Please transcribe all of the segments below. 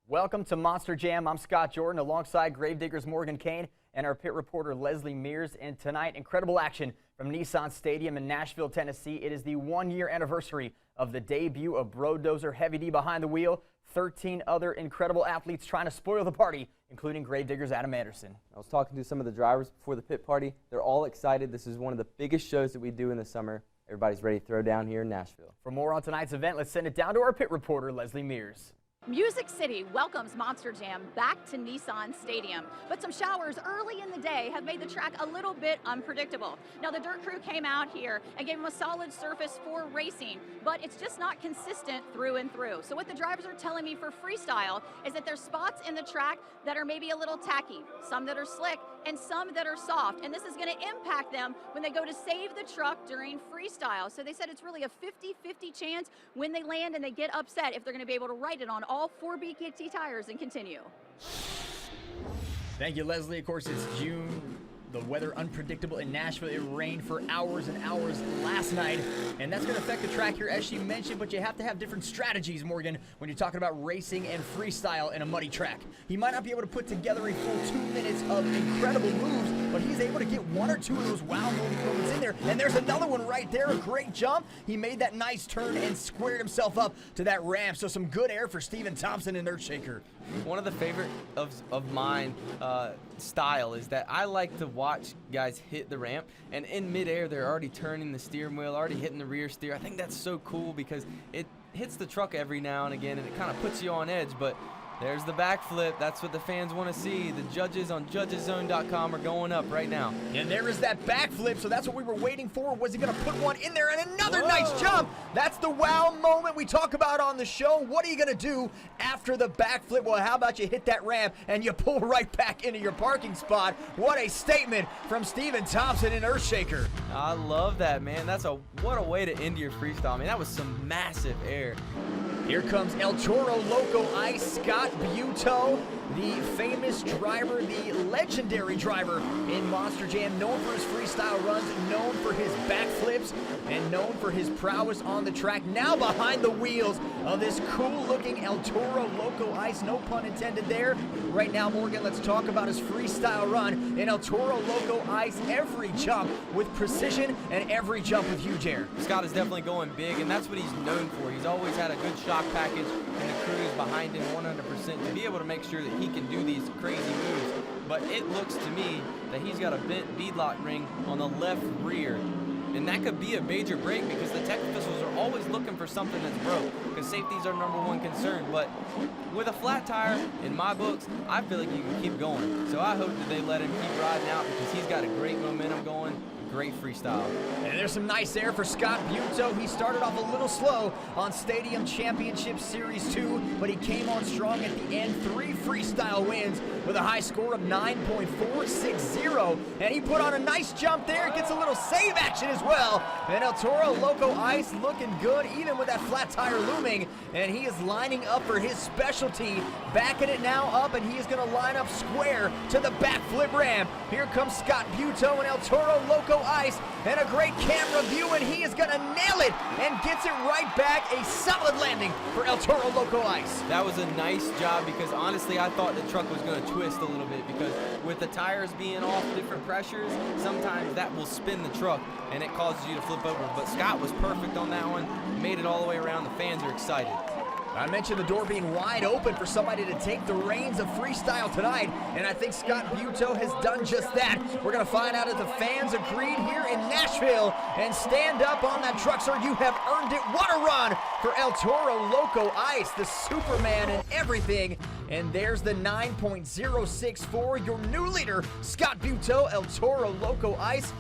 Welcome to Monster Jam. I'm Scott Jordan alongside Gravedigger's Morgan Kane and our pit reporter Leslie Mears. And tonight, incredible action from Nissan Stadium in Nashville, Tennessee. It is the 1-year anniversary of the debut of Brodozer Heavy D behind the wheel. 13 other incredible athletes trying to spoil the party, including Gravedigger's Adam Anderson. I was talking to some of the drivers before the pit party. They're all excited. This is one of the biggest shows that we do in the summer. Everybody's ready to throw down here in Nashville. For more on tonight's event, let's send it down to our pit reporter Leslie Mears. Music City welcomes Monster Jam back to Nissan Stadium, but some showers early in the day have made the track a little bit unpredictable. Now, the dirt crew came out here and gave them a solid surface for racing, but it's just not consistent through and through. So what the drivers are telling me for freestyle is that there's spots in the track that are maybe a little tacky, some that are slick, and some that are soft, and this is going to impact them when they go to save the truck during freestyle. So they said it's really a 50-50 chance when they land and they get upset if they're going to be able to ride it on all 4 BKT tires and continue. Thank you, Leslie. Of course, it's June. The weather unpredictable in Nashville. It rained for hours and hours last night, and that's going to affect the track here, as she mentioned, but you have to have different strategies, Morgan, when you're talking about racing and freestyle in a muddy track. He might not be able to put together a full 2 minutes of incredible moves, but he's able to get 1 or 2 of those wow moments in there, and there's another one right there, a great jump. He made that nice turn and squared himself up to that ramp, so some good air for Steven Thompson and Earthshaker. One of the favorite of mine style is that I like to watch guys hit the ramp, and in midair they're already turning the steering wheel, already hitting the rear steer. I think that's so cool because it hits the truck every now and again, and it kind of puts you on edge. But there's the backflip. That's what the fans want to see. The judges on judgeszone.com are going up right now. And there is that backflip, so that's what we were waiting for. Was he going to put one in there? And another nice jump. That's the wow moment we talk about on the show. What are you going to do after the backflip? Well, how about you hit that ramp and you pull right back into your parking spot? What a statement from Steven Thompson and Earthshaker. I love that, man. What a way to end your freestyle. I mean, that was some massive air. Here comes El Toro Loco Ice, Scott Buteau, the famous driver, the legendary driver in Monster Jam, known for his freestyle runs, known for his backflips, and known for his prowess on the track. Now behind the wheels of this cool-looking El Toro Loco Ice, no pun intended there. Right now, Morgan, let's talk about his freestyle run in El Toro Loco Ice. Every jump with precision and every jump with huge air. Scott is definitely going big, and that's what he's known for. He's always had a good shock package, and the crew is behind him 100% to be able to make sure that he can do these crazy moves. But it looks to me that he's got a bent beadlock ring on the left rear, and that could be a major break because the tech officials are always looking for something that's broke because safety's our #1 concern. But with a flat tire, in my books, I feel like you can keep going. So I hope that they let him keep riding out because he's got a great momentum going. Great freestyle. And there's some nice air for Scott Buteau. He started off a little slow on Stadium Championship Series 2, but he came on strong at the end. 3 freestyle wins with a high score of 9.460. And he put on a nice jump there. Gets a little save action as well. And El Toro Loco Ice looking good, even with that flat tire looming. And he is lining up for his specialty. Backing it now up, and he is going to line up square to the backflip ramp. Here comes Scott Buteau and El Toro Loco Ice, and a great camera view, and he is going to nail it and gets it right back. A solid landing for El Toro Loco Ice. That was a nice job because honestly I thought the truck was going to twist a little bit because with the tires being off different pressures, sometimes that will spin the truck and it causes you to flip over. But Scott was perfect on that one, made it all the way around. The fans are excited. I mentioned the door being wide open for somebody to take the reins of freestyle tonight, and I think Scott Buteau has done just that. We're going to find out if the fans agreed here in Nashville and stand up on that truck, sir. You have earned it. What a run for El Toro Loco Ice, the Superman and everything. And there's the 9.064, your new leader, Scott Buteau, El Toro Loco Ice.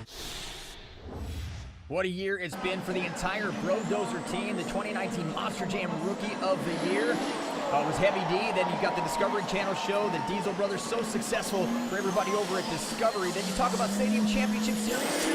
What a year it's been for the entire Brodozer team, the 2019 Monster Jam Rookie of the Year. It was Heavy D, then you got the Discovery Channel show, the Diesel Brothers, so successful for everybody over at Discovery. Then you talk about Stadium Championship Series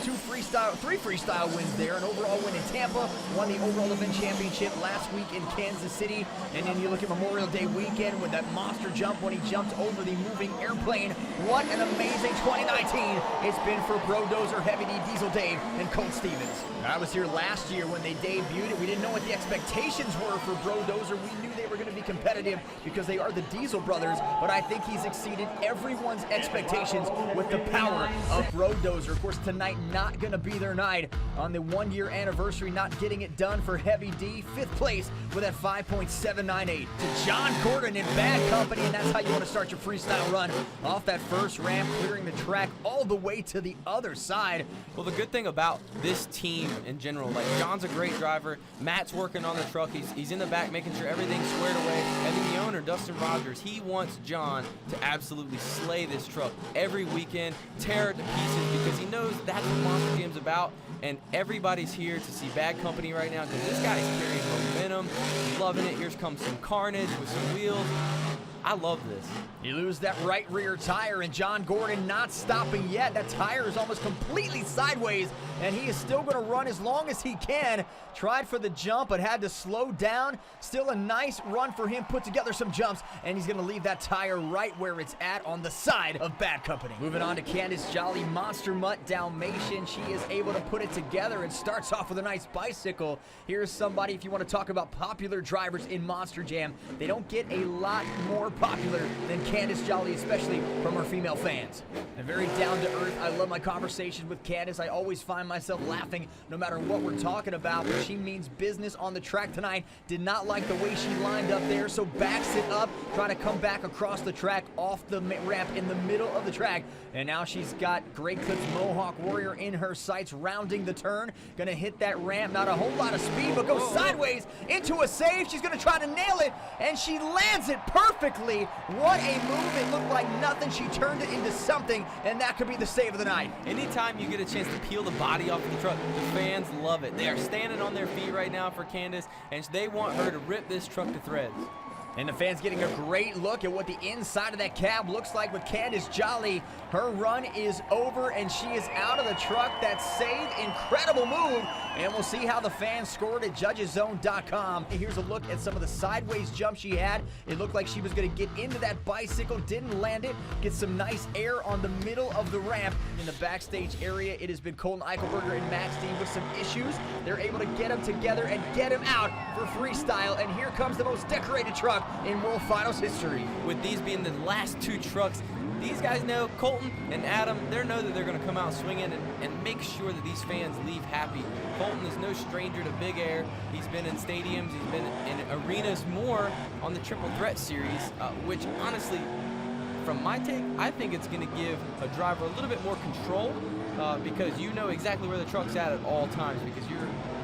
2, 2 freestyle three freestyle wins there, an overall win in Tampa, won the overall event championship last week in Kansas City, and then you look at Memorial Day weekend with that monster jump when he jumped over the moving airplane. What an amazing 2019 it's been for Brodozer, Heavy D, Diesel Dave, and Colt Stevens. I was here last year when they debuted it. We didn't know what the expectations were for Brodozer. We knew they were going to be competitive because they are the Diesel brothers, but I think he's exceeded everyone's expectations with the power of Brodozer. Of course, tonight not going to be their night on the 1-year anniversary, not getting it done for Heavy D. 5th place with that 5.798 to John Gordon in Bad Company, and that's how you want to start your freestyle run off that first ramp, clearing the track all the way to the other side. Well, the good thing about this team in general, like John's a great driver, Matt's working on the truck, he's in the back making sure everything's squared away, and then the owner, Dustin Rogers, he wants John to absolutely slay this truck every weekend, tear it to pieces, because he knows that's what Monster Jam's about, and everybody's here to see Bad Company right now because this guy's carrying momentum, loving it. Here comes some carnage with some wheels. I love this. You lose that right rear tire, and John Gordon not stopping yet. That tire is almost completely sideways, and he is still going to run as long as he can. Tried for the jump, but had to slow down. Still a nice run for him, put together some jumps, and he's going to leave that tire right where it's at on the side of Bad Company. Moving on to Candace Jolly, Monster Mutt Dalmatian. She is able to put it together and starts off with a nice bicycle. Here's somebody, if you want to talk about popular drivers in Monster Jam, they don't get a lot more popular than Candace Jolly, especially from her female fans. And very down to earth. I love my conversations with Candace. I always find myself laughing no matter what we're talking about, but she means business on the track tonight. Did not like the way she lined up there, so backs it up, trying to come back across the track off the ramp in the middle of the track. And now she's got Great Clips Mohawk Warrior in her sights, rounding the turn. Gonna hit that ramp, not a whole lot of speed, but goes sideways into a save. She's gonna try to nail it, and she lands it perfectly. What a move. It looked like nothing. She turned it into something, and that could be the save of the night. Anytime you get a chance to peel the body off of the truck, the fans love it. They are standing on their feet right now for Candace, and they want her to rip this truck to threads. And the fans getting a great look at what the inside of that cab looks like with Candace Jolly. Her run is over, and she is out of the truck. That save, incredible move. And we'll see how the fans scored at judgeszone.com. Here's a look at some of the sideways jumps she had. It looked like she was going to get into that bicycle, didn't land it. Get some nice air on the middle of the ramp. In the backstage area, it has been Colton Eichelberger and Max D with some issues. They're able to get them together and get him out for freestyle. And here comes the most decorated truck in World Finals history. With these being the last two trucks, these guys know, Colton and Adam, they know that they're going to come out swinging and make sure that these fans leave happy. Colton is no stranger to big air. He's been in stadiums, he's been in arenas more on the Triple Threat Series, which honestly, from my take, I think it's going to give a driver a little bit more control because you know exactly where the truck's at all times because you're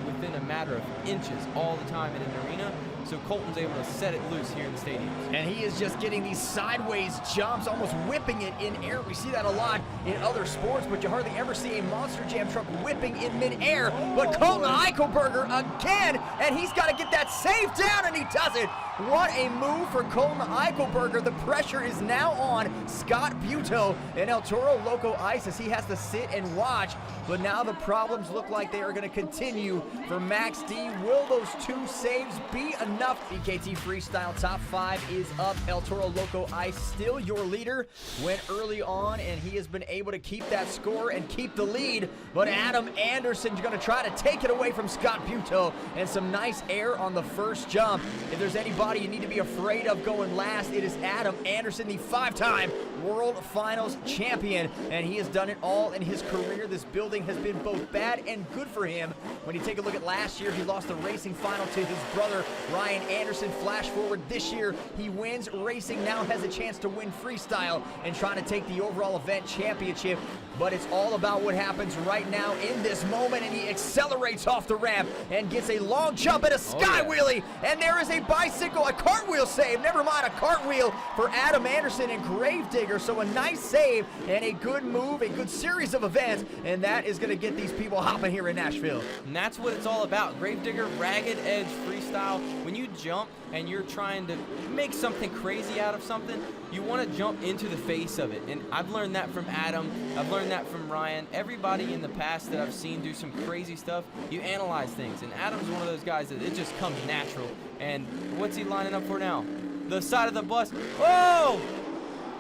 within a matter of inches all the time in an arena. So Colton's able to set it loose here in the stadium. And he is just getting these sideways jumps, almost whipping it in air. We see that a lot in other sports, but you hardly ever see a Monster Jam truck whipping in midair. But Colton Eichelberger again, and he's got to get that save down, and he does it. What a move for Colton Eichelberger. The pressure is now on Scott Buteau and El Toro Loco Ice as he has to sit and watch. But now the problems look like they are going to continue for Max D. Will those two saves be enough? BKT Freestyle Top 5 is up. El Toro Loco Ice still your leader. Went early on, and he has been able to keep that score and keep the lead. But Adam Anderson's going to try to take it away from Scott Buteau, and some nice air on the first jump. If there's anybody you need to be afraid of going last, it is Adam Anderson, the 5-time World Finals champion, and he has done it all in his career. This building has been both bad and good for him. When you take a look at last year, he lost the racing final to his brother Ryan Anderson. Flash forward this year, he wins racing, now has a chance to win freestyle and trying to take the overall event championship. But it's all about what happens right now in this moment, and he accelerates off the ramp and gets a long jump and a sky wheelie, and there is a bicycle, a cartwheel save, never mind, a cartwheel for Adam Anderson and Gravedigger. So a nice save and a good move, a good series of events, and that is going to get these people hopping here in Nashville. And that's what it's all about. Gravedigger, ragged edge freestyle. When when you jump and you're trying to make something crazy out of something, you want to jump into the face of it. And I've learned that from Adam. I've learned that from Ryan. Everybody in the past that I've seen do some crazy stuff, you analyze things. And Adam's one of those guys that it just comes natural. And what's he lining up for now? The side of the bus. Oh!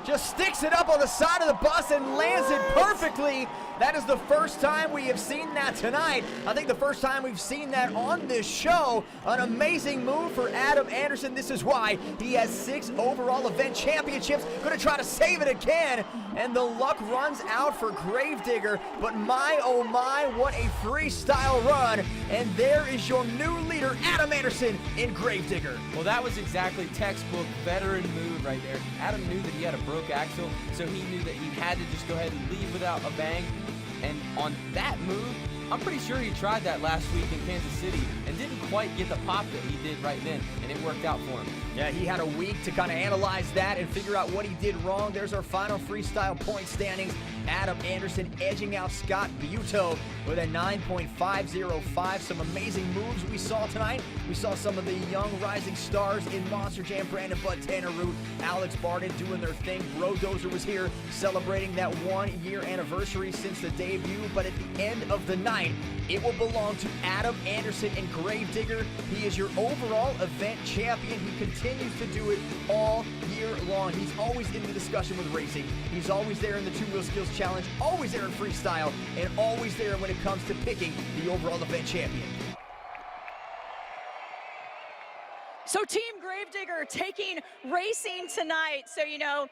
Just sticks it up on the side of the bus and lands it perfectly. That is the first time we have seen that tonight. I think the first time we've seen that on this show. An amazing move for Adam Anderson. This is why he has 6 overall event championships. Gonna try to save it again. And the luck runs out for Gravedigger. But my, oh my, what a freestyle run. And there is your new leader, Adam Anderson in Gravedigger. Well, that was exactly textbook veteran move right there. Adam knew that he had a broke axle, so he knew that he had to just go ahead and leave without a bang. And on that move, I'm pretty sure he tried that last week in Kansas City and didn't quite get the pop that he did right then, and it worked out for him. Yeah, he had a week to kind of analyze that and figure out what he did wrong. There's our final freestyle point standings. Adam Anderson edging out Scott Buteau with a 9.505. Some amazing moves we saw tonight. We saw some of the young rising stars in Monster Jam. Brandon Budd, Tanner Root, Alex Barden doing their thing. Brodozer was here celebrating that 1-year anniversary since the debut. But at the end of the night, it will belong to Adam Anderson and Gravedigger. He is your overall event champion. He continues to do it all year long. He's always in the discussion with racing. He's always there in the 2-wheel skills challenge, always there in freestyle, and always there when it comes to picking the overall event champion. So Team Gravedigger taking racing tonight. So, you know,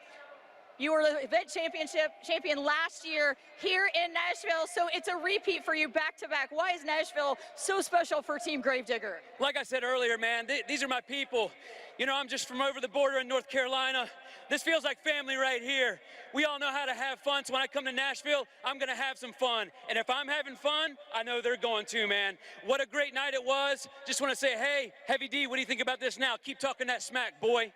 you were the event champion last year here in Nashville, so it's a repeat for you back-to-back. Why is Nashville so special for Team Gravedigger? Like I said earlier, man, these are my people. You know, I'm just from over the border in North Carolina. This feels like family right here. We all know how to have fun, so when I come to Nashville, I'm gonna have some fun. And if I'm having fun, I know they're going to, man. What a great night it was. Just wanna say, hey, Heavy D, what do you think about this now? Keep talking that smack, boy.